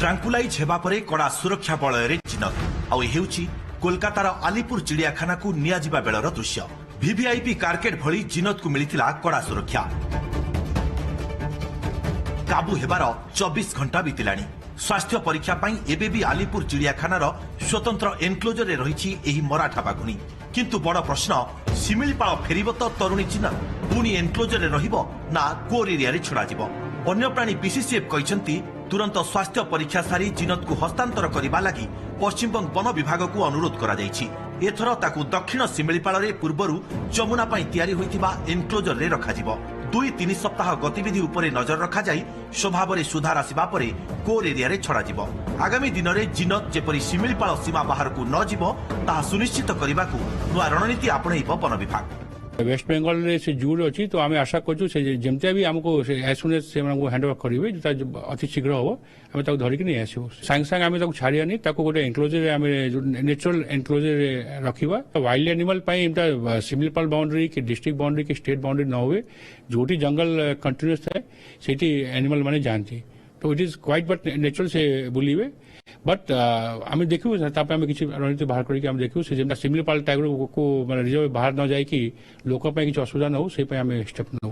ट्रांकुलाइज हेबा परे कड़ा सुरक्षा बलय चिनक आउ हेउची कोलकातार आलीपुर चिड़ियाखाना को नियाजिबा बेलर दृश्य। वीवीआईपी कारकेट भली जिनत को मिलिथिला कड़ा सुरक्षा। काबू हेबार 24 घंटा बीतिलानी। स्वास्थ्य परीक्षा पाई एबे भी आलीपुर चिड़ियाखानार स्वतंत्र एनक्लोजर रे रहिछि एही मराठा बाघुणी। किंतु बड़ प्रश्न शिमिलीपाल फेरिब तो तरुणी चिनक पुणी एनक्लोजर रे रहिबो ना कोर एरिया रे छुड़ा जिवो। वन्यप्राणी पीसीसीएफ कहिसंती तुरंत स्वास्थ्य परीक्षा सारी जिनत को हस्तांतर करबा लागि पश्चिमबंग वन विभाग को अनुरोध करा जायछि। एथर ताकू दक्षिण शिमिलीपाल रे पूर्वरु जमुना पाई तयारी होइतिबा एनक्लोजर रे रखा जिवो। 2-3 सप्ताह गतिविधि उपरे नजर रखा जाई स्वभाव में सुधार आसिबा परे कोर एरिया रे छड़ा जिवो। आगामी दिन में जिनत जेपरी शिमिलीपाल सीमा बाहर को न जिवो ताहा सुनिश्चित करबाकू नुआ रणनीति आपणैबो वन विभाग। वेस्ट बेंगल रे से जूर अच्छी तो आम आशा करूँ जमती भी आमको एज सुन एज से हैंड ओवर करेंगे जो अति शीघ्र हम आम धरिक नहीं आसो सांगे सांगे आम छाड़ानी गोटे एनक्लोजर आम नेचुरल एनक्लोजर रखा वाइल्ड एनिमल शिमिलीपाल बाउंड्री कि डिस्ट्रिक्ट बाउंड्री कि स्टेट बाउंड्री न हुए जो जंगल कंटिन्यूस थाए से एनिमल मैंने जाती तो it is quite but natural से बुलिवे बट आम देखू आम किसी रणनीति बाहर करके देखू शिमिलीपाल टाइगर को रिजर्व बाहर न जाए कि लोक किसी असुविधा न हो से आम स्टेप नौ।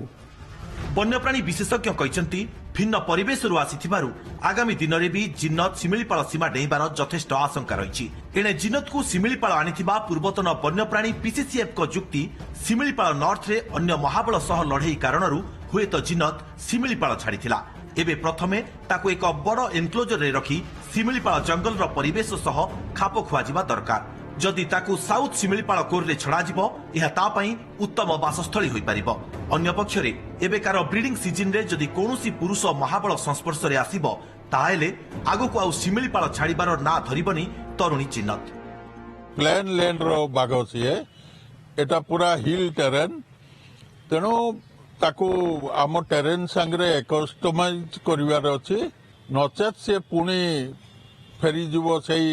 वन्यप्राणी विशेषज्ञ कहते भिन्न परिवेश आसिथिबारु आगामी दिन में भी जिनत शिमिलीपाल सीमा डेइबार यथेष्ट आशंका रही। एणे जिनत को शिमिलीपाल आनिथिबा पूर्वतन वन्यप्राणी पीसीसीएफ को जुक्ति शिमिलीपाल नॉर्थ रे अन्य महाबल सह लड़ई कारणरू हुए तो जिनत शिमिलीपाल छाड़िथिला। एबे प्रथमे ताकू एक बड़ एनक्लोजर रे रखी शिमिलीपाल जंगल रो परिवेश सह खाप खुआजिबा दरकार। जदि ताकू साउथ शिमिलीपाल कोर रे छड़ा जिवो एहा ता पई उत्तम बासस्थली होई परिबो। अन्य पक्षरे एबेकार ब्रीडिंग सीजन रे जदि कोनोसी पुरुष महाबल संस्पर्श रे आसीबो ताहेले आगुको आउ शिमिलीपाल छाड़िबार ना धरिबनी तरुणी चिन्नत। प्लेन लैंड रो बाघ सिए एटा पूरा हिल टेरेन तेणु ताकू आम टेरेन सांगरे कस्टमाइज करिवार अछि नचेत से पुणी फेरी जीवो सेई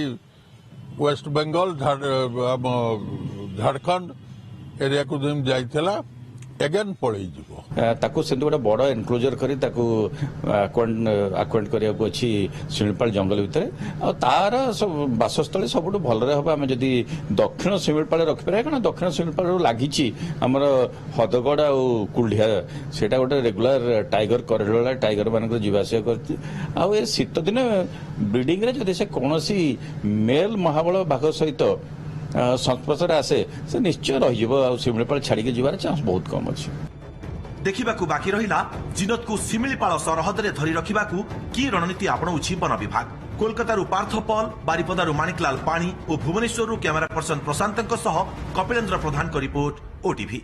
वेस्ट बेंगल झारखंड एरिया को जम जाइतला एगेन पळै जीवो ताकू से गोटे बड़ एनक्लोजर करी ताकू आक्वेंट करिया को अछि शिमिलीपाल जंगल भितर आ तार सब बासस्थली सबुठ भलरे हम आम जदि दक्षिण शिमिलीपाल रखिपारे कारण दक्षिण शिमिलीपाल लागिछि हमर हदगड़ आ कुल्ढिया सेटा गोटे रेगुलर टाइगर करिडोर टाइगर मानक जीवासिया करछि आ ए शीत दिन ब्रीडिंग रे जदि से कोनोसी मेल महाबल बाघ सहित संस्पर्श आसे से निश्चय रही शिमिलीपाल छाड़ी जीवार चांस बहुत कम अच्छे। देखिबाकू बाकी रहिला जिनत को शिमिलीपाल सरहद रे धरी रखिबाकू की रणनीति आपणाउछि वन विभाग। कोलकातारू पार्थ पॉल, बारिपदारू माणिकलाल पाणी और भुवनेश्वररू कैमरा पर्सन प्रशांतଙ୍କ सह कपिलेन्द्र प्रधान को रिपोर्ट ओटीवी।